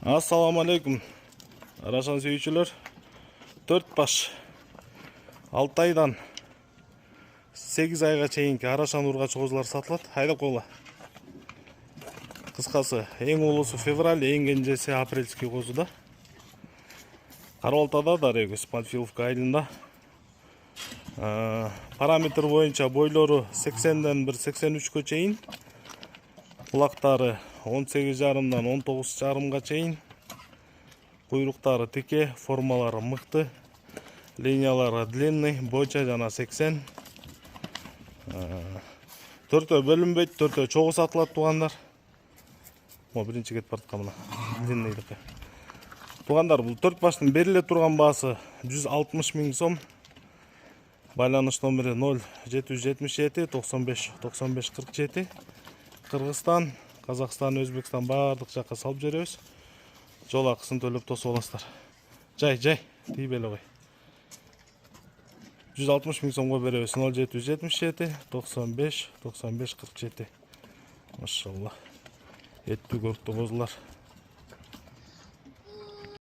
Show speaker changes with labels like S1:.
S1: Assalamu алейкум. Арашан сүйүүчүлөр. 4 баш 6 айдан 8 айга чейинки арашан ургач козулар сатылат. Айдап койгула. Кыскасы, эң улусу февраль, эң кенжеси апрельский козуда. Карабалтада Дарегөз Панфиловка айылында. Параметр боюнча бойлору 80ден 183кө чейин. Кулактары 18,5-дан 19,5га чейин. Куйруктары тике, формалары мыкты. Линиялары длинный, бойча жана 80. Төртөө бөлүнбөйт, төртөө чогуу сатылат туугандар. Мо биринчи кетип бараткан мына длинныйдыкы. Туугандар, бул 4 баштын бериле турган баасы 160 000 сом. Байланыш номери 0777 95 95 47. Кыргызстан, Казакстан, Өзбекстан баардык жакка салып жиберебиз. Жол акысын төлөп тосуп аласыздар. Жай, тийбей эле кой. 160 000 сомго беребиз. 0777 95 95 47. Машалла. Эттүү көктүү козулар.